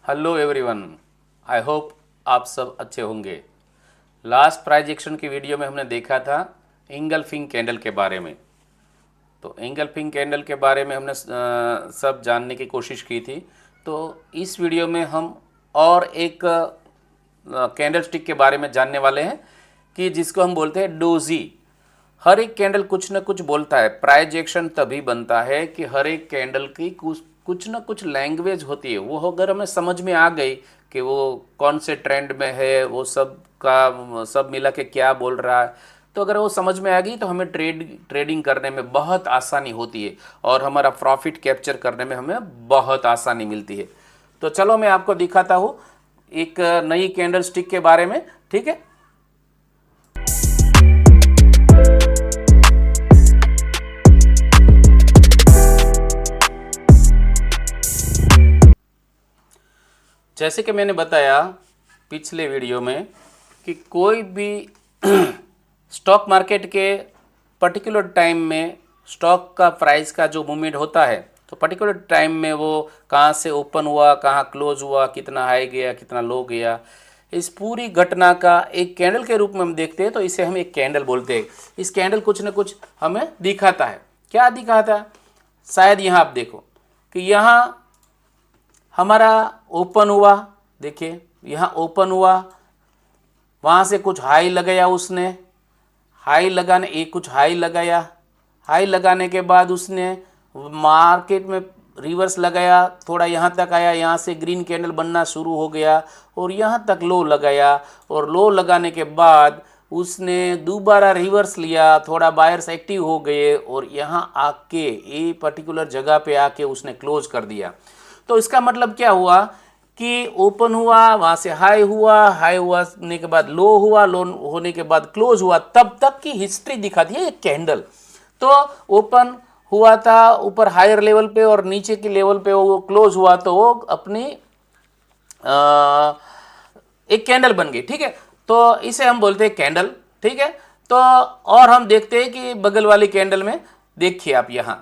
Hello everyone, I hope आप सब अच्छे होंगे। लास्ट प्राइज एक्शन की वीडियो में हमने देखा था इंगल्फिंग कैंडल के बारे में। तो इंगल्फिंग कैंडल के बारे में हमने सब जानने की कोशिश की थी। तो इस वीडियो में हम और एक कैंडल स्टिक के बारे में जानने वाले हैं कि जिसको हम बोलते हैं डोजी। हर एक कैंडल कुछ न कुछ बोलता है। प्राइज एक्शन तभी बनता है कि हर एक कैंडल की कुछ न कुछ लैंग्वेज होती है। वो अगर हमें समझ में आ गई कि वो कौन से ट्रेंड में है, वो सब मिला के क्या बोल रहा है, तो अगर वो समझ में आ गई तो हमें ट्रेडिंग करने में बहुत आसानी होती है और हमारा प्रॉफिट कैप्चर करने में हमें बहुत आसानी मिलती है। तो चलो मैं आपको दिखाता हूँ एक नई कैंडल स्टिक के बारे में, ठीक है। जैसे कि मैंने बताया पिछले वीडियो में कि कोई भी स्टॉक मार्केट के पर्टिकुलर टाइम में स्टॉक का प्राइस का जो मूवमेंट होता है, तो पर्टिकुलर टाइम में वो कहाँ से ओपन हुआ, कहाँ क्लोज हुआ, कितना हाई गया, कितना लो गया, इस पूरी घटना का एक कैंडल के रूप में हम देखते हैं। तो इसे हम एक कैंडल बोलते हैं। इस कैंडल कुछ न कुछ हमें दिखाता है। क्या दिखाता है? शायद यहाँ आप देखो कि यहाँ हमारा ओपन हुआ, देखिए यहाँ ओपन हुआ, वहाँ से कुछ हाई लगाया उसने, हाई लगाने एक कुछ हाई लगाया, हाई लगाने के बाद उसने मार्केट में रिवर्स लगाया, थोड़ा यहाँ तक आया, यहाँ से ग्रीन कैंडल बनना शुरू हो गया और यहाँ तक लो लगाया और लो लगाने के बाद उसने दोबारा रिवर्स लिया, थोड़ा बायर्स एक्टिव हो गए और यहाँ आके ये पर्टिकुलर जगह पे आके उसने क्लोज कर दिया। तो इसका मतलब क्या हुआ कि ओपन हुआ, वहाँ से हाई हुआ, हाई होने के बाद लो हुआ, लो होने के बाद क्लोज हुआ, तब तक की हिस्ट्री दिखाती है एक कैंडल। तो ओपन हुआ था ऊपर हायर लेवल पे और नीचे की लेवल पे वो क्लोज हुआ, तो वो अपनी एक कैंडल बन गई, ठीक है। तो इसे हम बोलते हैं कैंडल, ठीक है। तो और हम देखते हैं कि बगल वाली कैंडल में देखिए आप यहाँ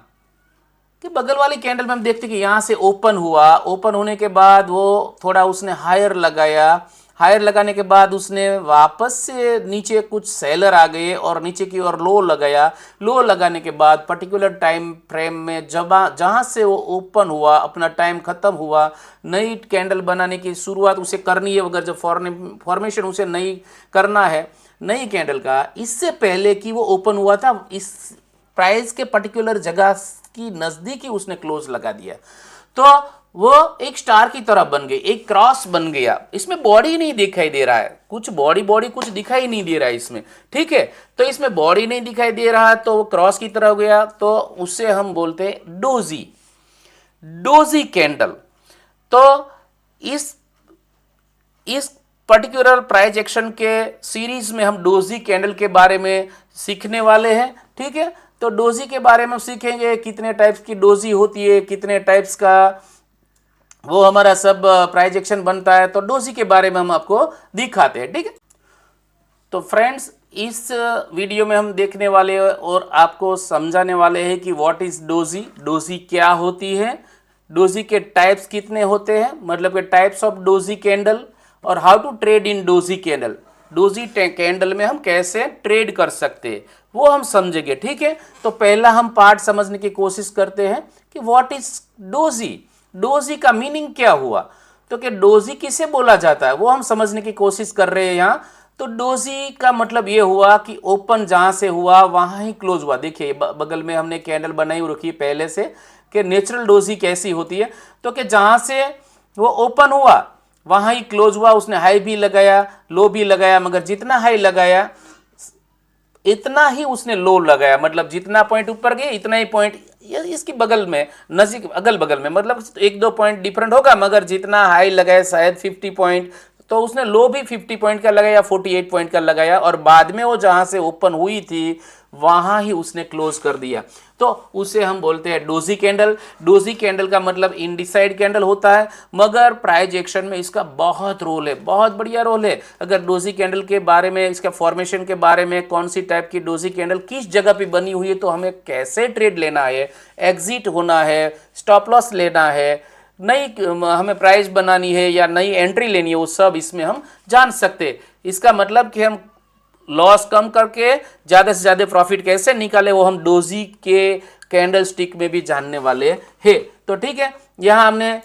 कि बगल वाली कैंडल में हम देखते हैं कि यहाँ से ओपन हुआ, ओपन होने के बाद वो थोड़ा उसने हायर लगाया, हायर लगाने के बाद उसने वापस से नीचे कुछ सेलर आ गए और नीचे की ओर लो लगाया, लो लगाने के बाद पर्टिकुलर टाइम फ्रेम में जहाँ से वो ओपन हुआ, अपना टाइम खत्म हुआ, नई कैंडल बनाने की शुरुआत उसे करनी है। अगर जब फॉर्मेशन उसे नई करना है नई कैंडल का, इससे पहले कि वो ओपन हुआ था, इस प्राइस के पर्टिकुलर जगह की नजदीक ही उसने क्लोज लगा दिया, तो वो एक स्टार की तरह बन गई, एक क्रॉस बन गया। इसमें बॉडी नहीं दिखाई दे रहा है, कुछ बॉडी कुछ दिखाई नहीं दे रहा है इसमें, ठीक है। तो इसमें बॉडी नहीं दिखाई दे रहा तो वो क्रॉस की तरह हो गया, तो उससे हम बोलते हैं डोजी, डोजी कैंडल। तो इस पर्टिकुलर प्राइस एक्शन के सीरीज में हम डोजी कैंडल के बारे में सीखने वाले हैं, ठीक है। तो डोजी के बारे में सीखेंगे, कितने टाइप्स की डोजी होती है, कितने टाइप्स का वो हमारा सब प्राइस एक्शन बनता है। तो डोजी के बारे में हम आपको दिखाते हैं, ठीक है। तो फ्रेंड्स, इस वीडियो में हम देखने वाले और आपको समझाने वाले हैं कि व्हाट इज डोजी, डोजी क्या होती है, डोजी के टाइप्स कितने होते हैं, मतलब के टाइप्स ऑफ डोजी कैंडल, और how to trade in doji candle, doji candle में हम कैसे ट्रेड कर सकते हैं वो हम समझेंगे, ठीक है। तो पहला हम पार्ट समझने की कोशिश करते हैं कि व्हाट इज डोजी, डोजी का मीनिंग क्या हुआ। तो कि डोजी किसे बोला जाता है वो हम समझने की कोशिश कर रहे हैं यहाँ। तो डोजी का मतलब ये हुआ कि ओपन जहां से हुआ वहां ही क्लोज हुआ। देखिए बगल में हमने कैंडल बनाई रखी है पहले से कि नेचुरल डोजी कैसी होती है। तो कि जहां से वो ओपन हुआ वहां ही क्लोज हुआ, उसने हाई भी लगाया, लो भी लगाया, मगर जितना हाई लगाया इतना ही उसने लो लगाया, मतलब जितना पॉइंट ऊपर गए इतना ही पॉइंट इसकी बगल में नजीक अगल बगल में, मतलब एक दो पॉइंट डिफरेंट होगा, मगर जितना हाई लगाया शायद 50 पॉइंट, तो उसने लो भी 50 पॉइंट का लगाया, 48 पॉइंट का लगाया, और बाद में वो जहां से ओपन हुई थी वहां ही उसने क्लोज कर दिया। तो उसे हम बोलते हैं डोजी कैंडल। डोजी कैंडल का मतलब इनडिसाइड कैंडल होता है, मगर प्राइस एक्शन में इसका बहुत रोल है, बहुत बढ़िया रोल है। अगर डोजी कैंडल के बारे में, इसका फॉर्मेशन के बारे में, कौन सी टाइप की डोजी कैंडल किस जगह पे बनी हुई है, तो हमें कैसे ट्रेड लेना है, एग्जिट होना है, स्टॉप लॉस लेना है, नई हमें प्राइस बनानी है या नई एंट्री लेनी है, वो सब इसमें हम जान सकते हैं। इसका मतलब कि हम लॉस कम करके ज़्यादा से ज़्यादा प्रॉफिट कैसे निकाले वो हम डोजी के कैंडल स्टिक में भी जानने वाले हैं। तो ठीक है, यहाँ हमने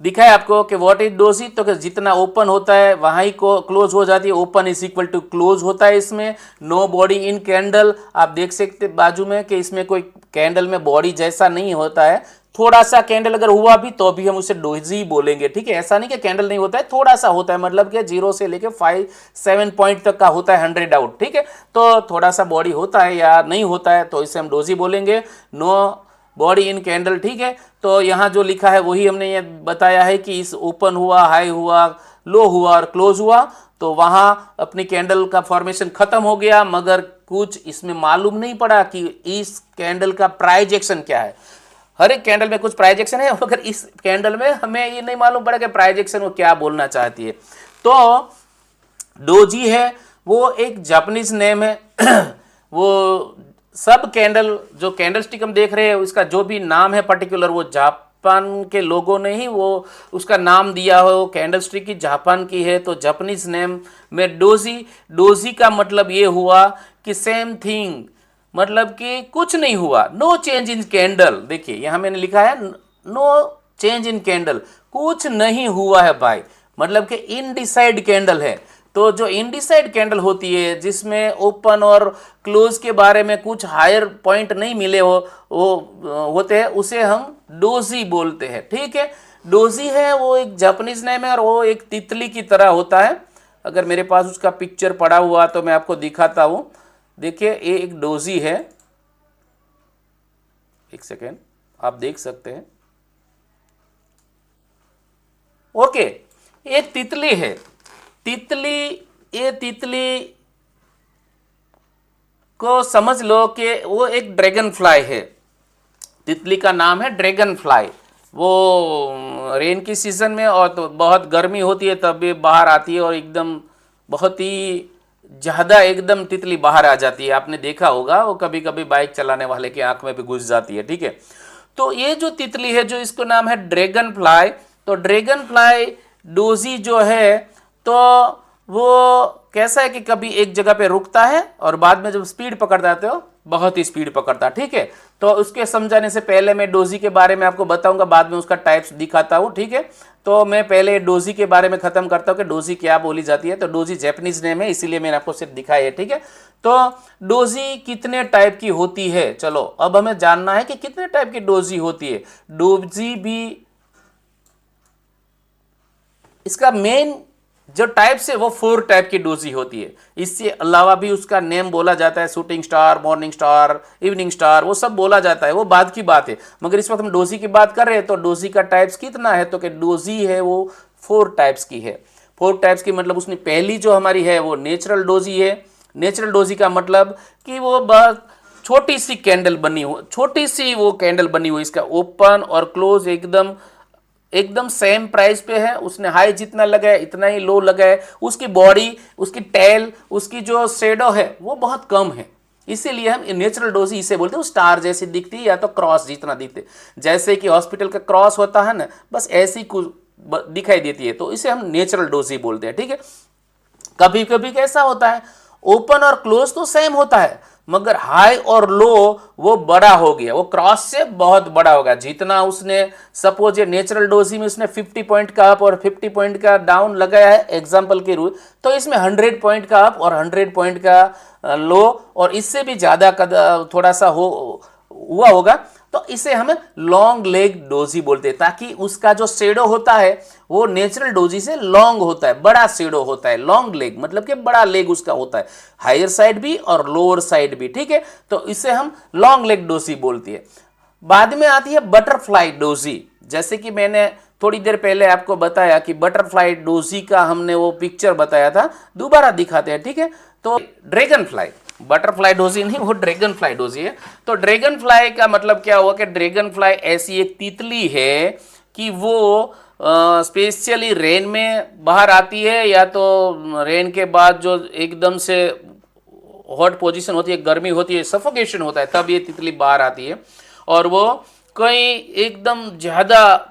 दिखाया आपको कि व्हाट इज डोजी, तो कि जितना ओपन होता है वहाँ ही को क्लोज हो जाती है, open is equal to close होता है। इसमें नो बॉडी इन कैंडल, आप देख सकते बाजू में कि इसमें कोई कैंडल में बॉडी जैसा नहीं होता है, थोड़ा सा कैंडल अगर हुआ भी तो भी हम उसे डोजी बोलेंगे। ठीक है, ऐसा नहीं कि कैंडल नहीं होता है, थोड़ा सा होता है, मतलब कि 0 से लेके 5-7 पॉइंट तक का होता है 100 आउट। ठीक है, तो थोड़ा सा बॉडी होता है या नहीं होता है तो इसे हम डोजी बोलेंगे, नो बॉडी इन कैंडल। ठीक है, तो यहाँ जो लिखा है वही हमने ये बताया है कि इस ओपन हुआ, हाई हुआ, लो हुआ और क्लोज हुआ तो वहाँ अपनी कैंडल का फॉर्मेशन खत्म हो गया, मगर कुछ इसमें मालूम नहीं पड़ा कि इस कैंडल का प्राइस एक्शन क्या है। हर एक कैंडल में कुछ प्राइस एक्शन है, मगर इस कैंडल में हमें ये नहीं मालूम पड़ा कि प्राइस एक्शन वो क्या बोलना चाहती है। तो डोजी है वो एक जापानीज नेम है वो सब कैंडल जो कैंडल स्टिक हम देख रहे हैं उसका जो भी नाम है पर्टिकुलर, वो जापान के लोगों ने ही वो उसका नाम दिया हो। कैंडल स्टिक की जापान की है तो जापानीज नेम में डोजी। डोजी का मतलब ये हुआ कि सेम थिंग, मतलब कि कुछ नहीं हुआ, नो चेंज इन कैंडल। देखिए यहाँ मैंने लिखा है नो चेंज इन कैंडल, कुछ नहीं हुआ है भाई, मतलब कि इनडिसाइड कैंडल है। तो जो इनडिसाइड कैंडल होती है जिसमें ओपन और क्लोज के बारे में कुछ हायर पॉइंट नहीं मिले हो वो होते हैं, उसे हम डोजी बोलते हैं। ठीक है, डोजी है वो एक जापानीज नेम है और वो एक तितली की तरह होता है। अगर मेरे पास उसका पिक्चर पड़ा हुआ तो मैं आपको दिखाता हूँ। देखिए ये एक डोजी है, एक सेकेंड आप देख सकते हैं। ओके, एक तितली है, तितली, ये तितली को समझ लो कि वो एक ड्रैगन फ्लाई है। तितली का नाम है ड्रैगन फ्लाई। वो रेन की सीजन में और तो बहुत गर्मी होती है तब भी बाहर आती है और एकदम बहुत ही ज़्यादा एकदम तितली बाहर आ जाती है। आपने देखा होगा, वो कभी कभी बाइक चलाने वाले की आंख में भी घुस जाती है। ठीक है, तो ये जो तितली है जो इसको नाम है ड्रैगन फ्लाई, तो ड्रैगन फ्लाई डोजी जो है तो वो कैसा है कि कभी एक जगह पे रुकता है और बाद में जब स्पीड पकड़ता है तो बहुत ही स्पीड पकड़ता है। ठीक है, तो उसके समझाने से पहले मैं डोजी के बारे में आपको बताऊंगा, बाद में उसका टाइप्स दिखाता हूँ। ठीक है, तो मैं पहले डोजी के बारे में खत्म करता हूँ कि डोजी क्या बोली जाती है। तो डोजी जैपनीज नेम है इसीलिए मैंने आपको सिर्फ दिखाई है। ठीक है, तो डोजी कितने टाइप की होती है, चलो अब हमें जानना है कि कितने टाइप की डोजी होती है। डोजी भी इसका मेन जो टाइप्स है वो 4 टाइप की डोजी होती है। इससे अलावा भी उसका नेम बोला जाता है, shooting star, morning star, evening star, वो सब बोला जाता है, वो बाद की बात है। मगर इस वक्त हम डोजी की बात कर रहे हैं तो डोजी का टाइप्स कितना है, तो कि डोजी है वो 4 टाइप्स की है। 4 टाइप्स की मतलब उसने पहली जो हमारी है वो नेचुरल डोजी है। नेचुरल डोजी का मतलब कि वो बहुत छोटी सी कैंडल बनी हो, छोटी सी वो कैंडल बनी हुई, इसका ओपन और क्लोज एकदम सेम प्राइस पे है। उसने हाई जितना लगाया इतना ही लो लगाया, उसकी बॉडी, उसकी टेल, उसकी जो शेडो है वो बहुत कम है, इसीलिए हम नेचुरल डोजी इसे बोलते हैं। स्टार जैसी दिखती है या तो क्रॉस जितना दिखते, जैसे कि हॉस्पिटल का क्रॉस होता है ना, बस ऐसी कुछ दिखाई देती है, तो इसे हम नेचुरल डोजी बोलते हैं। ठीक है, कभी कभी कैसा होता है ओपन और क्लोज तो सेम होता है मगर हाई और लो वो बड़ा हो गया, वो क्रॉस से बहुत बड़ा हो गया। जितना उसने सपोज ये नेचुरल डोजी में उसने 50 पॉइंट का अप और 50 पॉइंट का डाउन लगाया है एग्जांपल के रूप, तो इसमें 100 पॉइंट का अप और 100 पॉइंट का लो और इससे भी ज़्यादा थोड़ा सा हुआ होगा, तो इसे हम लॉन्ग लेग डोजी बोलते हैं, ताकि उसका जो शेडो होता है वो नेचुरल डोजी से लॉन्ग होता है, बड़ा शेडो होता है। लॉन्ग लेग मतलब कि बड़ा लेग उसका होता है, हायर साइड भी और लोअर साइड भी। ठीक है, तो इसे हम लॉन्ग लेग डोजी बोलती है। बाद में आती है बटरफ्लाई डोजी, जैसे कि मैंने थोड़ी देर पहले आपको बताया कि बटरफ्लाई डोजी का हमने वो पिक्चर बताया था, दोबारा दिखाते हैं। ठीक है, तो ड्रैगन फ्लाई, बटरफ्लाई डोजी नहीं, वो ड्रैगन फ्लाई डोजी है। तो ड्रैगन फ्लाई का मतलब क्या हुआ कि ड्रैगन फ्लाई ऐसी एक तितली है कि वो स्पेशली रेन में बाहर आती है, या तो रेन के बाद जो एकदम से हॉट पोजीशन होती है, गर्मी होती है, सफोकेशन होता है, तब ये तितली बाहर आती है। और वो कहीं एकदम ज़्यादा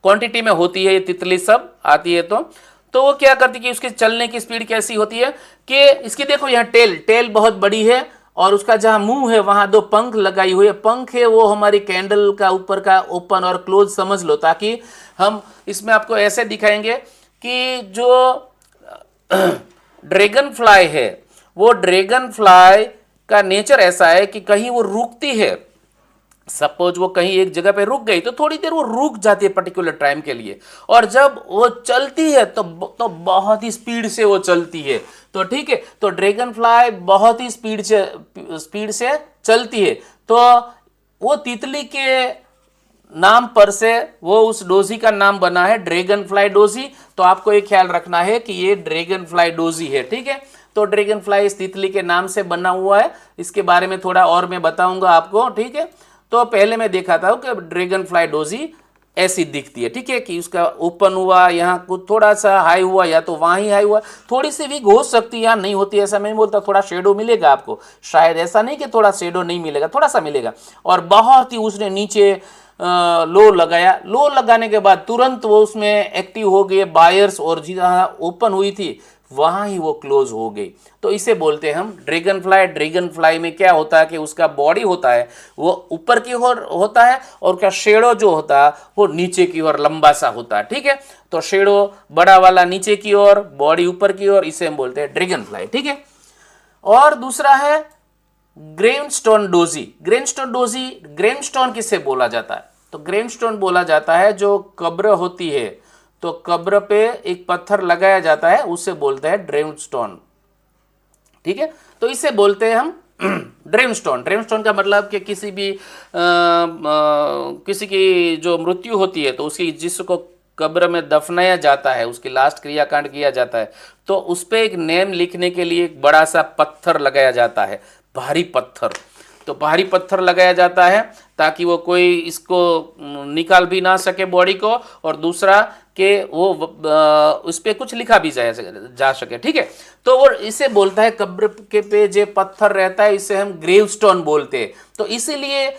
क्वांटिटी में होती है ये तितली सब आती है। तो वो क्या करती है कि उसके चलने की स्पीड कैसी होती है कि इसकी देखो यहाँ टेल बहुत बड़ी है और उसका जहां मुंह है वहां दो पंख लगाई हुई है। पंख है वो हमारी कैंडल का ऊपर का ओपन और क्लोज समझ लो, ताकि हम इसमें आपको ऐसे दिखाएंगे कि जो ड्रैगन फ्लाई है वो ड्रैगन फ्लाई का नेचर ऐसा है कि कहीं वो रुकती है, सपोज वो कहीं एक जगह पे रुक गई तो थोड़ी देर वो रुक जाती है पर्टिकुलर टाइम के लिए, और जब वो चलती है तो बहुत ही स्पीड से वो चलती है। तो ठीक है, तो ड्रैगन फ्लाई बहुत ही स्पीड से चलती है। तो वो तितली के नाम पर से वो उस डोजी का नाम बना है ड्रैगन फ्लाई डोजी। तो आपको ये ख्याल रखना है कि ये ड्रैगन फ्लाई डोजी है। ठीक है, तो ड्रैगन फ्लाई इस तितली के नाम से बना हुआ है। इसके बारे में थोड़ा और मैं बताऊंगा आपको। ठीक है, तो पहले मैं देखा था कि ड्रैगन फ्लाई डोजी ऐसी दिखती है। ठीक है, कि उसका ओपन हुआ, यहाँ कुछ थोड़ा सा हाई हुआ, या तो वहाँ ही हाई हुआ, थोड़ी सी वीक हो सकती है, यहाँ नहीं होती, ऐसा मैं नहीं बोलता। थोड़ा शेडो मिलेगा आपको, शायद ऐसा नहीं कि थोड़ा शेडो नहीं मिलेगा, थोड़ा सा मिलेगा। और बहुत ही उसने नीचे लो लगाया, लो लगाने के बाद तुरंत वो उसमें एक्टिव हो गए बायर्स, और जहाँ ओपन हुई थी वहां ही वो क्लोज हो गई। तो इसे बोलते हैं हम ड्रैगन फ्लाई। ड्रैगन फ्लाई में क्या होता है कि उसका बॉडी होता है वो ऊपर की ओर होता है और उसका शेडो जो होता है वो नीचे की ओर लंबा सा होता है। ठीक है, तो शेडो बड़ा वाला नीचे की ओर, बॉडी ऊपर की ओर, इसे हम बोलते हैं ड्रैगन फ्लाई। ठीक है, और दूसरा है ग्रेवस्टोन डोजी। ग्रेवस्टोन किससे बोला जाता है? तो ग्रेवस्टोन बोला जाता है जो कब्र होती है, तो कब्र पे एक पत्थर लगाया जाता है, उसे बोलते हैं ग्रेवस्टोन। ठीक है, तो इसे बोलते हैं हम ग्रेवस्टोन का मतलब कि किसी की जो मृत्यु होती है तो उसकी जिसको कब्र में दफनाया जाता है, उसकी लास्ट क्रियाकांड किया जाता है, तो उस पर एक नेम लिखने के लिए एक बड़ा सा पत्थर लगाया जाता है, भारी पत्थर। तो भारी पत्थर लगाया जाता है ताकि वो कोई इसको निकाल भी ना सके बॉडी को, और दूसरा कि वो उस पर कुछ लिखा भी जा सके। ठीक है, तो वो इसे बोलता है कब्र के पे जो पत्थर रहता है इसे हम ग्रेवस्टोन बोलते हैं। तो इसीलिए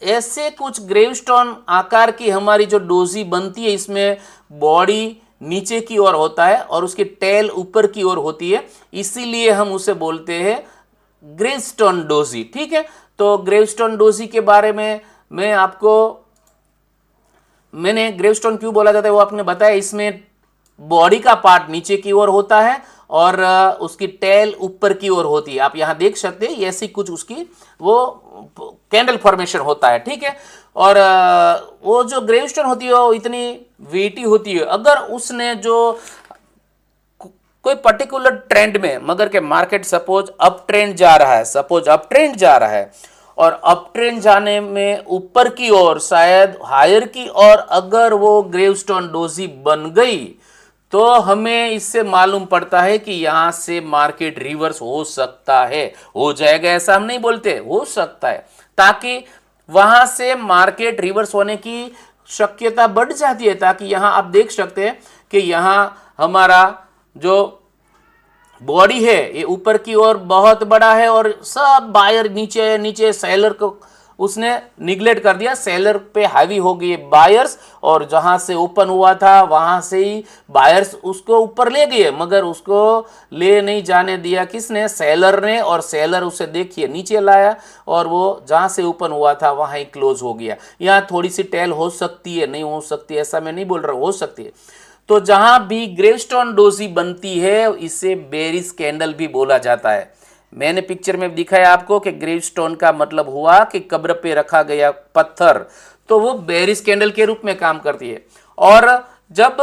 ऐसे कुछ ग्रेवस्टोन आकार की हमारी जो डोजी बनती है, इसमें बॉडी नीचे की ओर होता है और उसकी टेल ऊपर की ओर होती है, इसीलिए हम उसे बोलते हैं ग्रेवस्टोन डोजी। ठीक है, तो ग्रेवस्टोन डोजी के बारे में मैंने ग्रेवस्टोन क्यों बोला जाता है वो आपने बताया। इसमें बॉडी का पार्ट नीचे की ओर होता है और उसकी टेल ऊपर की ओर होती है। आप यहां देख सकते हैं ऐसी कुछ उसकी वो कैंडल फॉर्मेशन होता है। ठीक है, और वो जो ग्रेवस्टोन होती है वो इतनी वेटी होती है, अगर उसने जो कोई पर्टिकुलर ट्रेंड में, मगर के मार्केट सपोज अप ट्रेंड जा रहा है और अप ट्रेंड जाने में ऊपर की ओर शायद हायर की ओर अगर वो ग्रेवस्टोन डोजी बन गई तो हमें इससे मालूम पड़ता है कि यहां से मार्केट रिवर्स हो सकता है। हो जाएगा ऐसा हम नहीं बोलते, हो सकता है, ताकि वहां से मार्केट रिवर्स होने की शक्यता बढ़ जाती है। ताकि यहां आप देख सकते हैं कि यहां हमारा जो बॉडी है ये ऊपर की ओर बहुत बड़ा है और सब बायर नीचे सेलर को उसने निगलेक्ट कर दिया, सेलर पे हावी हो गई बायर्स, और जहां से ओपन हुआ था वहां से ही बायर्स उसको ऊपर ले गए, मगर उसको ले नहीं जाने दिया किसने? सेलर ने, और सेलर उसे देखिए नीचे लाया और वो जहां से ओपन हुआ था वहां ही क्लोज हो गया। यहाँ थोड़ी सी टेल हो सकती है, नहीं हो सकती ऐसा मैं नहीं बोल रहा, हो सकती है। तो जहां भी ग्रेवस्टोन डोजी बनती है इसे बेरिस कैंडल भी बोला जाता है। मैंने पिक्चर में दिखाया आपको कि ग्रेवस्टोन का मतलब हुआ कि कब्र पे रखा गया पत्थर, तो वो बेरिस कैंडल के रूप में काम करती है। और जब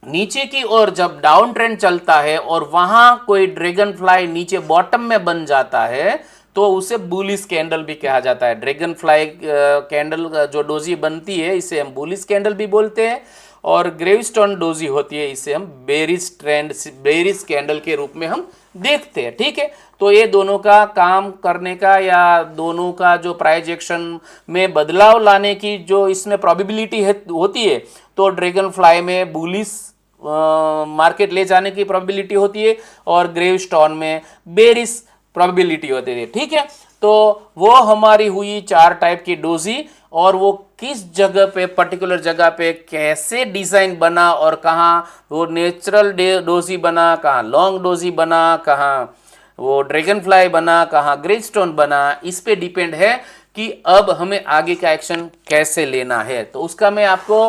नीचे की ओर जब डाउन ट्रेंड चलता है और वहां कोई ड्रैगन फ्लाई नीचे बॉटम में बन जाता है तो उसे बुलिश कैंडल भी कहा जाता है। ड्रैगन फ्लाई कैंडल जो डोजी बनती है इसे हम बुलिश कैंडल भी बोलते हैं, और ग्रेवस्टोन डोजी होती है इसे हम बेरिस कैंडल के रूप में हम देखते हैं। ठीक है, तो ये दोनों का काम करने का या दोनों का जो प्राइस एक्शन में बदलाव लाने की जो इसमें प्रोबेबिलिटी होती है, तो ड्रैगन फ्लाई में बुलिश मार्केट ले जाने की प्रोबेबिलिटी होती है और ग्रेवस्टोन में बेरिस प्रोबेबिलिटी होती है। ठीक है, तो वो हमारी हुई 4 टाइप की डोजी, और वो किस जगह पे, पर्टिकुलर जगह पे कैसे डिज़ाइन बना और कहाँ वो नेचुरल डोजी बना, कहाँ लॉन्ग डोजी बना, कहाँ वो ड्रैगन फ्लाई बना, कहाँ ग्रेस्टोन बना, इस पे डिपेंड है कि अब हमें आगे का एक्शन कैसे लेना है। तो उसका मैं आपको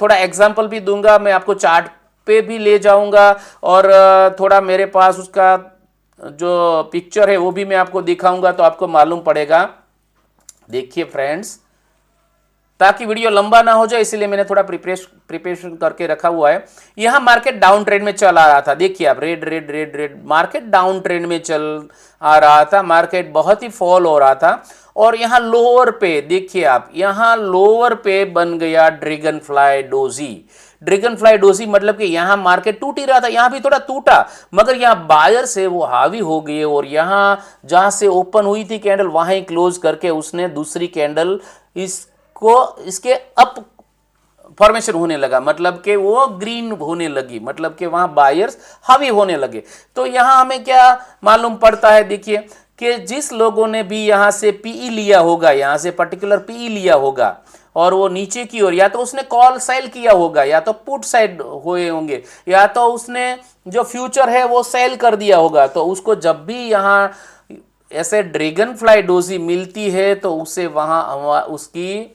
थोड़ा एग्जाम्पल भी दूंगा, मैं आपको चार्ट पे भी ले जाऊंगा और थोड़ा मेरे पास उसका जो पिक्चर है वो भी मैं आपको दिखाऊंगा, तो आपको मालूम पड़ेगा। देखिए फ्रेंड्स, ताकि वीडियो लंबा ना हो जाए इसलिए मैंने थोड़ा प्रिपरेशन करके रखा हुआ है। यहां मार्केट डाउन ट्रेंड में चल आ रहा था, देखिए आप, red red red red, market down trend में चल आ रहा था, मार्केट बहुत ही फॉल हो रहा था। और यहां लोअर पे देखिए आप, यहां लोअर पे बन गया dragon fly doji. Dragon fly doji मतलब कि यहां मार्केट टूट ही रहा था, यहां भी थोड़ा टूटा, मगर यहां बायर से वो हावी हो गए और यहां जहां से ओपन हुई थी कैंडल वहां ही क्लोज करके उसने दूसरी कैंडल इसके अप फॉर्मेशन होने लगा, मतलब कि वो ग्रीन होने लगी, मतलब कि वहां बायर्स हावी होने लगे। तो यहां हमें क्या मालूम पड़ता है, देखिए कि जिस लोगों ने भी यहां से पीई लिया होगा, यहां से पर्टिकुलर पीई लिया होगा और वो नीचे की ओर, या तो उसने कॉल सेल किया होगा, या तो पुट साइड हुए होंगे, या तो उसने जो फ्यूचर है वो सेल कर दिया होगा, तो उसको जब भी यहां ऐसे ड्रैगन फ्लाई डोजी मिलती है तो उसे वहां उसकी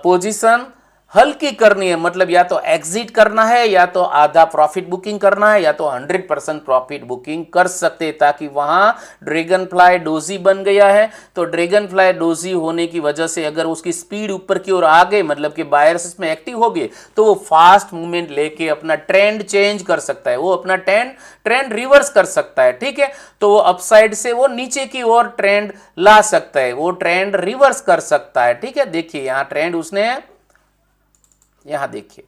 पोजीशन हल्की करनी है, मतलब या तो एग्जिट करना है, या तो आधा प्रॉफिट बुकिंग करना है, या तो 100% प्रॉफिट बुकिंग कर सकते हैं, ताकि वहां ड्रैगन फ्लाई डोजी बन गया है। तो ड्रैगन फ्लाई डोजी होने की वजह से अगर उसकी स्पीड ऊपर की ओर आ गई, मतलब कि बायर्स इसमें एक्टिव हो गए, तो वो फास्ट मूवमेंट लेके अपना ट्रेंड चेंज कर सकता है, वो अपना ट्रेंड रिवर्स कर सकता है, ठीक है। तो वो अपसाइड से वो नीचे की ओर ट्रेंड ला सकता है, वो ट्रेंड रिवर्स कर सकता है, ठीक है। देखिए यहां ट्रेंड उसने, यहां देखिए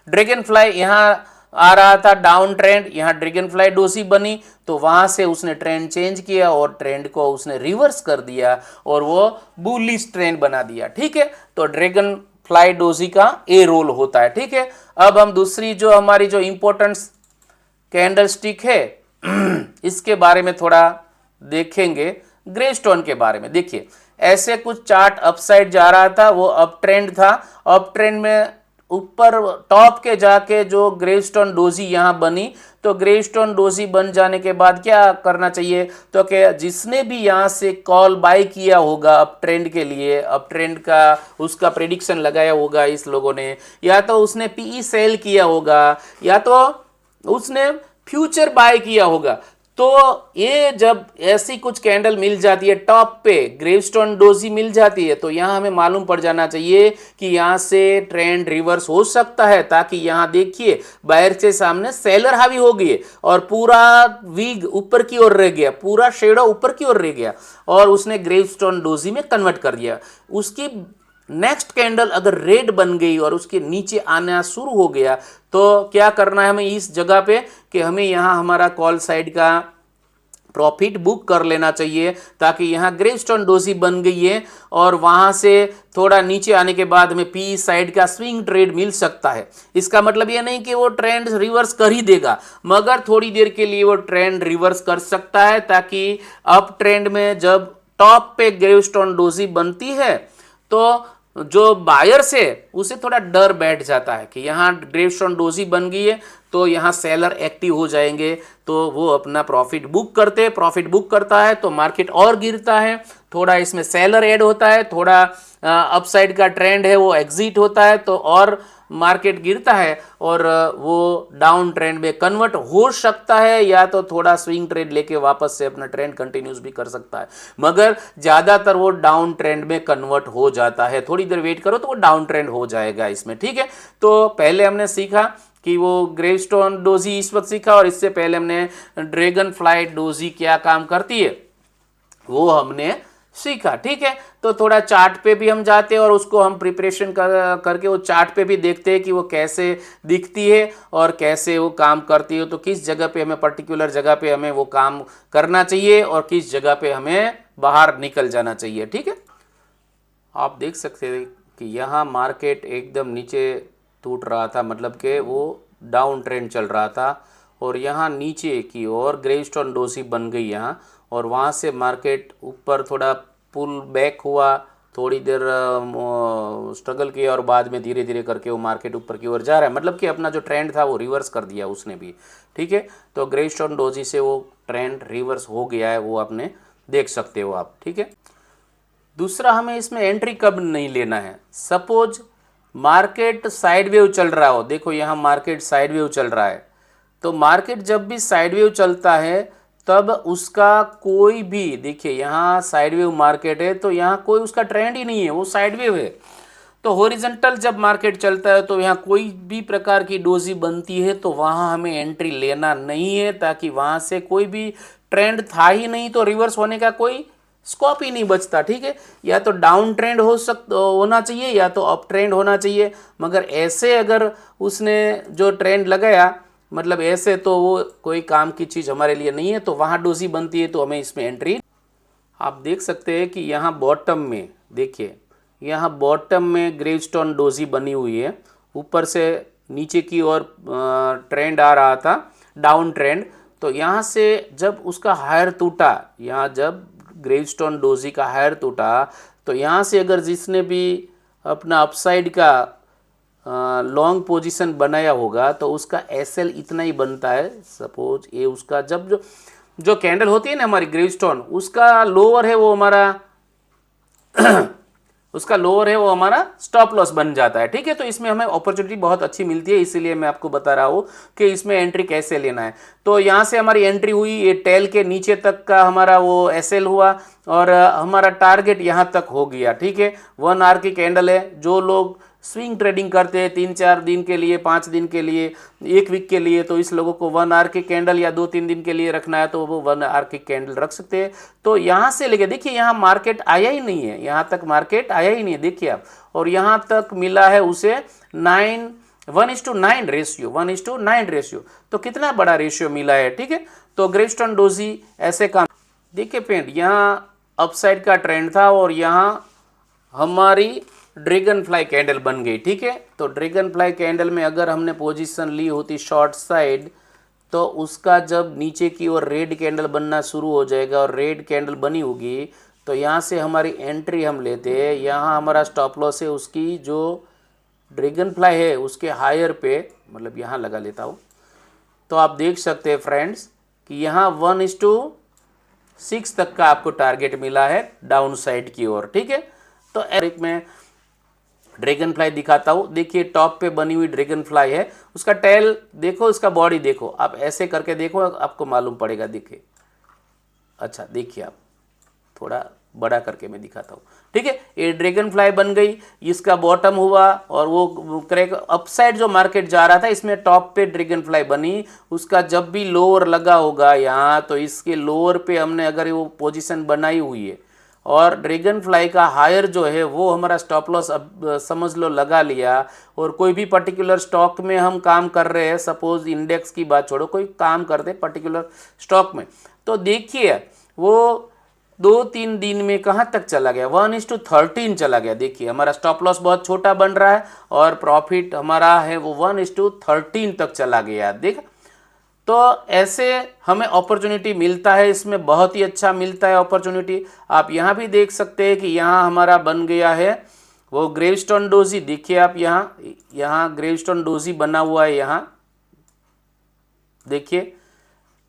ड्रैगन फ्लाई यहां आ रहा था डाउन ट्रेंड, यहां ड्रैगन फ्लाई डोजी बनी, तो वहां से उसने ट्रेंड चेंज किया और ट्रेंड को उसने रिवर्स कर दिया और वो बुलिश ट्रेंड बना दिया, ठीक है। तो ड्रैगन फ्लाई डोजी का ए रोल होता है, ठीक है। अब हम दूसरी जो हमारी जो इंपॉर्टेंट कैंडल स्टिक है इसके बारे में थोड़ा देखेंगे, ग्रेस्टोन के बारे में। देखिए ऐसे कुछ चार्ट अपसाइड जा रहा था, वो अप ट्रेंड था, अप ट्रेंड में ऊपर टॉप के जाके जो ग्रेस्टोन डोजी यहां बनी, तो ग्रेस्टोन डोजी बन जाने के बाद क्या करना चाहिए, तो कि जिसने भी यहां से कॉल बाय किया होगा अप ट्रेंड के लिए, अप ट्रेंड का उसका प्रेडिक्शन लगाया होगा इस लोगों ने, या तो उसने पीई सेल किया होगा, या तो उसने फ्यूचर बाय किया होगा, तो ये जब ऐसी कुछ कैंडल मिल जाती है टॉप पे, ग्रेवस्टोन डोजी मिल जाती है, तो यहां हमें मालूम पड़ जाना चाहिए कि यहां से ट्रेंड रिवर्स हो सकता है, ताकि यहां देखिए बायर के सामने सेलर हावी हो गए और पूरा वीग ऊपर की ओर रह गया, पूरा शेडो ऊपर की ओर रह गया और उसने ग्रेवस्टोन डोजी में कन्वर्ट कर दिया। उसकी नेक्स्ट कैंडल अगर रेड बन गई और उसके नीचे आना शुरू हो गया, तो क्या करना है हमें इस जगह पे कि हमें यहां हमारा कॉल साइड का प्रॉफिट बुक कर लेना चाहिए, ताकि यहां ग्रेवस्टोन डोजी बन गई है और वहां से थोड़ा नीचे आने के बाद हमें पी साइड का स्विंग ट्रेड मिल सकता है। इसका मतलब यह नहीं कि वो ट्रेंड रिवर्स कर ही देगा, मगर थोड़ी देर के लिए वो ट्रेंड रिवर्स कर सकता है, ताकि अप ट्रेंड में जब टॉप पे ग्रेवस्टोन डोजी बनती है तो जो बायर्स है उसे थोड़ा डर बैठ जाता है कि यहाँ ग्रेवस्टोन डोजी बन गई है, तो यहाँ सेलर एक्टिव हो जाएंगे, तो वो अपना प्रॉफिट बुक करते, प्रॉफिट बुक करता है तो मार्केट और गिरता है, थोड़ा इसमें सेलर ऐड होता है, थोड़ा अपसाइड का ट्रेंड है वो एग्जिट होता है, तो और मार्केट गिरता है और वो डाउन ट्रेंड में कन्वर्ट हो सकता है, या तो थोड़ा स्विंग ट्रेड लेके वापस से अपना ट्रेंड कंटिन्यूस भी कर सकता है, मगर ज़्यादातर वो डाउन ट्रेंड में कन्वर्ट हो जाता है। थोड़ी देर वेट करो तो वो डाउन ट्रेंड हो जाएगा इसमें, ठीक है। तो पहले हमने सीखा कि वो ग्रेवस्टोन डोजी इस वक्त सीखा, और इससे पहले हमने ड्रैगन फ्लाई डोजी क्या काम करती है वो हमने सीखा, ठीक है। तो थोड़ा चार्ट पे भी हम जाते हैं और उसको हम प्रिपरेशन करके वो चार्ट पे भी देखते हैं कि वो कैसे दिखती है और कैसे वो काम करती है, तो किस जगह पे हमें, पर्टिकुलर जगह पे हमें वो काम करना चाहिए और किस जगह पे हमें बाहर निकल जाना चाहिए, ठीक है। आप देख सकते हैं कि यहाँ मार्केट एकदम नीचे टूट रहा था, मतलब कि वो डाउन ट्रेंड चल रहा था, और यहाँ नीचे की और ग्रेवस्टोन डोजी बन गई यहाँ, और वहाँ से मार्केट ऊपर थोड़ा पुल बैक हुआ, थोड़ी देर स्ट्रगल किया और बाद में धीरे धीरे करके वो मार्केट ऊपर की ओर जा रहा है, मतलब कि अपना जो ट्रेंड था वो रिवर्स कर दिया उसने भी। ठीक है, तो ग्रेवस्टोन डोजी से वो ट्रेंड रिवर्स हो गया है, वो आपने देख सकते हो आप। ठीक है, दूसरा हमें इसमें एंट्री कब नहीं लेना है, सपोज मार्केट साइड वेव चल रहा हो, देखो यहाँ मार्केट साइड वेव चल रहा है, तो मार्केट जब भी साइड वेव चलता है तब उसका कोई भी, देखिए यहाँ साइड वेव मार्केट है तो यहाँ कोई उसका ट्रेंड ही नहीं है, वो साइड वेव है। तो हॉरिजॉन्टल जब मार्केट चलता है तो यहाँ कोई भी प्रकार की डोजी बनती है तो वहाँ हमें एंट्री लेना नहीं है, ताकि वहाँ से कोई भी ट्रेंड था ही नहीं तो रिवर्स होने का कोई स्कोप ही नहीं बचता। ठीक है, या तो डाउन ट्रेंड होना चाहिए या तो अप ट्रेंड होना चाहिए, मगर ऐसे अगर उसने जो ट्रेंड लगाया मतलब ऐसे, तो वो कोई काम की चीज़ हमारे लिए नहीं है, तो वहाँ डोजी बनती है तो हमें इसमें एंट्री। आप देख सकते हैं कि यहाँ बॉटम में, देखिए यहाँ बॉटम में ग्रेवस्टोन डोजी बनी हुई है, ऊपर से नीचे की ओर ट्रेंड आ रहा था, डाउन ट्रेंड। तो यहाँ से जब उसका हायर टूटा, यहाँ जब ग्रेवस्टोन डोजी का हायर टूटा, तो यहाँ से अगर जिसने भी अपना अपसाइड का लॉन्ग पोजीशन बनाया होगा तो उसका एसएल इतना ही बनता है। सपोज ये उसका जब जो कैंडल होती है ना हमारी ग्रेवस्टोन, उसका लोअर है वो हमारा उसका लोअर है वो हमारा स्टॉप लॉस बन जाता है। ठीक है, तो इसमें हमें अपॉर्चुनिटी बहुत अच्छी मिलती है, इसीलिए मैं आपको बता रहा हूँ कि इसमें एंट्री कैसे लेना है। तो यहाँ से हमारी एंट्री हुई, ये टेल के नीचे तक का हमारा वो एसएल हुआ और हमारा टारगेट यहाँ तक हो गया। ठीक है, 1 आवर की कैंडल है। जो लोग स्विंग ट्रेडिंग करते हैं 3-4 दिन के लिए, 5 दिन के लिए, 1 वीक के लिए, तो इस लोगों को 1 आवर की कैंडल या 2-3 दिन के लिए रखना है तो वो 1 आवर की कैंडल रख सकते हैं। तो यहाँ से लेके देखिए यहाँ मार्केट आया ही नहीं है, यहाँ तक मार्केट आया ही नहीं है, देखिए आप, और यहाँ तक मिला है उसे 1:9 रेशियो, 1:9 रेशियो, तो कितना बड़ा रेशियो मिला है। ठीक है, तो ग्रेवस्टोन डोजी ऐसे काम, देखिए फ्रेंड यहाँ अपसाइड का ट्रेंड था और यहाँ हमारी ड्रैगन फ्लाई कैंडल बन गई। ठीक है, तो ड्रैगन फ्लाई कैंडल में अगर हमने पोजीशन ली होती शॉर्ट साइड, तो उसका जब नीचे की ओर रेड कैंडल बनना शुरू हो जाएगा और रेड कैंडल बनी होगी तो यहाँ से हमारी एंट्री हम लेते हैं। यहाँ हमारा स्टॉप लॉस है उसकी जो ड्रैगन फ्लाई है उसके हायर पे, मतलब यहाँ लगा लेता हूँ। तो आप देख सकते हैं फ्रेंड्स कि यहाँ 1:6 तक का आपको टारगेट मिला है डाउन साइड की ओर। ठीक है, तो एक में ड्रैगन फ्लाई दिखाता हूँ, देखिए टॉप पे बनी हुई ड्रैगन फ्लाई है, उसका टेल देखो, उसका बॉडी देखो, आप ऐसे करके देखो आपको मालूम पड़ेगा। देखिए, अच्छा देखिए आप, थोड़ा बड़ा करके मैं दिखाता हूँ। ठीक है, ये ड्रैगन फ्लाई बन गई, इसका बॉटम हुआ और वो क्रैक अपसाइड जो मार्केट जा रहा था इसमें टॉप पे ड्रैगन फ्लाई बनी, उसका जब भी लोअर लगा होगा यहाँ, तो इसके लोअर पे हमने अगर वो पोजीशन बनाई हुई है और ड्रैगन फ्लाई का हायर जो है वो हमारा स्टॉप लॉस अब समझ लो लगा लिया, और कोई भी पर्टिकुलर स्टॉक में हम काम कर रहे हैं, सपोज इंडेक्स की बात छोड़ो, कोई काम करते पर्टिकुलर स्टॉक में, तो देखिए वो 2-3 दिन में कहाँ तक चला गया, 1:13 चला गया। देखिए हमारा स्टॉप लॉस बहुत छोटा बन रहा है और प्रॉफिट हमारा है वो 1:13 तक चला गया। देख, तो ऐसे हमें अपॉर्चुनिटी मिलता है, इसमें बहुत ही अच्छा मिलता है अपॉर्चुनिटी। आप यहाँ भी देख सकते हैं कि यहाँ हमारा बन गया है वो ग्रेवस्टोन डोजी, देखिए आप यहाँ ग्रेवस्टोन डोजी बना हुआ है। यहाँ देखिए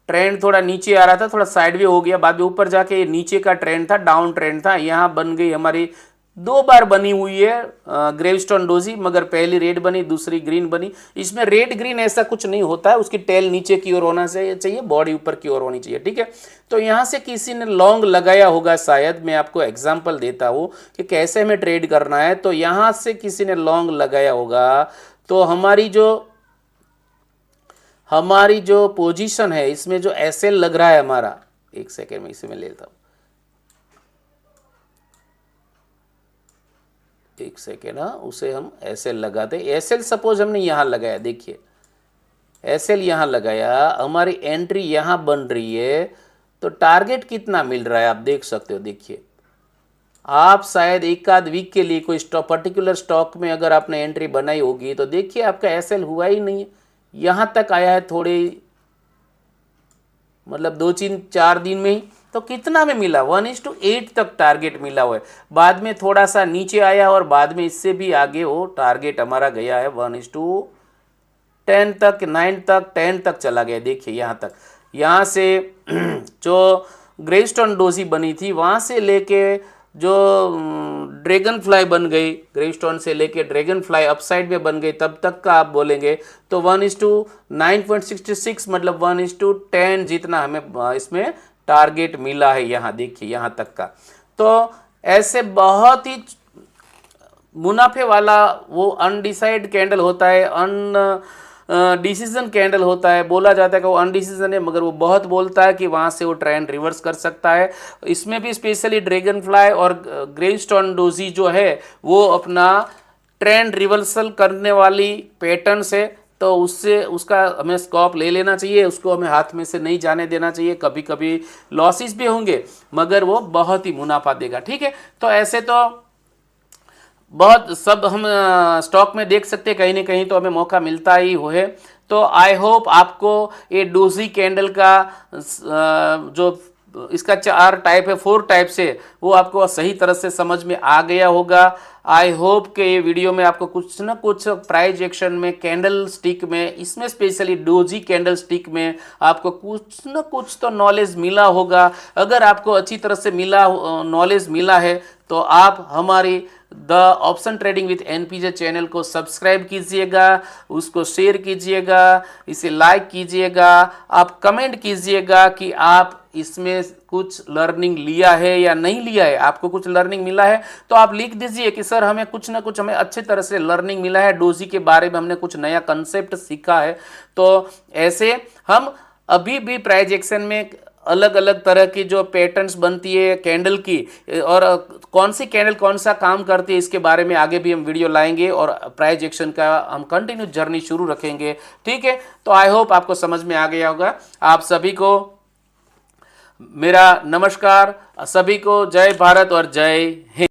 ट्रेंड थोड़ा नीचे आ रहा था, थोड़ा साइडवे हो गया, बाद में ऊपर जाके ये नीचे का ट्रेंड था, डाउन ट्रेंड था, यहाँ बन गई हमारी 2 बार बनी हुई है ग्रेवस्टोन डोजी, मगर पहली रेड बनी, दूसरी ग्रीन बनी। इसमें रेड ग्रीन ऐसा कुछ नहीं होता है, उसकी टेल नीचे की ओर होना चाहिए, बॉडी ऊपर की ओर होनी चाहिए। ठीक है, तो यहाँ से किसी ने लॉन्ग लगाया होगा, शायद मैं आपको एग्जांपल देता हूँ कि कैसे हमें ट्रेड करना है। तो यहाँ से किसी ने लॉन्ग लगाया होगा, तो हमारी जो पोजीशन है इसमें जो एसएल लग रहा है हमारा, एक सेकेंड में इसे मैं लेता हूँ, एक सेकेंड, हाँ उसे हम एसएल लगाते। एसएल सपोज हमने यहाँ लगाया, देखिए एसएल यहाँ लगाया, हमारी एंट्री यहाँ बन रही है, तो टारगेट कितना मिल रहा है आप देख सकते हो। देखिए आप शायद एक आध वीक के लिए कोई पर्टिकुलर स्टॉक में अगर आपने एंट्री बनाई होगी तो देखिए आपका एसएल हुआ ही नहीं है, यहाँ तक आया है थोड़े, मतलब 2-4 दिन में ही तो कितना हमें मिला 1:8 तक टारगेट मिला हुआ है। बाद में थोड़ा सा नीचे आया और बाद में इससे भी आगे वो टारगेट हमारा गया है 1:10 तक, 9 तक, 10 तक चला गया। देखिए यहाँ तक, यहाँ से जो ग्रेवस्टोन डोजी बनी थी वहाँ से लेके जो ड्रैगन फ्लाई बन गई, ग्रेवस्टोन से लेके ड्रैगन फ्लाई अपसाइड में बन गई, तब तक का आप बोलेंगे तो 1:9.66 मतलब 1:10 जितना हमें इसमें टारगेट मिला है। यहाँ देखिए यहाँ तक का। तो ऐसे बहुत ही मुनाफे वाला वो अनडिसाइड कैंडल होता है, डिसीजन कैंडल होता है। बोला जाता है कि वो अनडिसीजन है, मगर वो बहुत बोलता है कि वहाँ से वो ट्रेंड रिवर्स कर सकता है। इसमें भी स्पेशली ड्रैगन फ्लाई और ग्रेवस्टोन डोजी जो है वो अपना ट्रेंड रिवर्सल करने वाली पैटर्न्स है, तो उससे उसका हमें स्टॉप ले लेना चाहिए, उसको हमें हाथ में से नहीं जाने देना चाहिए। कभी कभी लॉसेस भी होंगे मगर वो बहुत ही मुनाफा देगा। ठीक है, तो ऐसे तो बहुत सब हम स्टॉक में देख सकते हैं, कहीं ना कहीं तो हमें मौका मिलता ही हो है। तो आई होप आपको ये डोजी कैंडल का जो इसका 4 टाइप है, 4 टाइप से, वो आपको सही तरह से समझ में आ गया होगा। आई होप कि ये वीडियो में आपको कुछ ना कुछ प्राइस एक्शन में, कैंडल स्टिक में, इसमें स्पेशली डोजी कैंडल स्टिक में आपको कुछ ना कुछ तो नॉलेज मिला होगा। अगर आपको अच्छी तरह से नॉलेज मिला है तो आप हमारी the option trading with NPJ channel को सब्सक्राइब कीजिएगा, उसको शेयर कीजिएगा, इसे लाइक कीजिएगा, आप कमेंट कीजिएगा कि आप इसमें कुछ लर्निंग लिया है या नहीं लिया है। आपको कुछ लर्निंग मिला है तो आप लिख दीजिए कि सर हमें कुछ ना कुछ हमें अच्छे तरह से लर्निंग मिला है, डोजी के बारे में हमने कुछ नया कंसेप्ट सीखा है। तो ऐसे हम अभी भी प्राइस एक्शन में अलग अलग तरह की जो पैटर्न्स बनती है कैंडल की, और कौन सी कैंडल कौन सा काम करती है, इसके बारे में आगे भी हम वीडियो लाएंगे और प्राइस एक्शन का हम कंटिन्यू जर्नी शुरू रखेंगे। ठीक है, तो आई होप आपको समझ में आ गया होगा। आप सभी को मेरा नमस्कार, सभी को जय भारत और जय हिंद।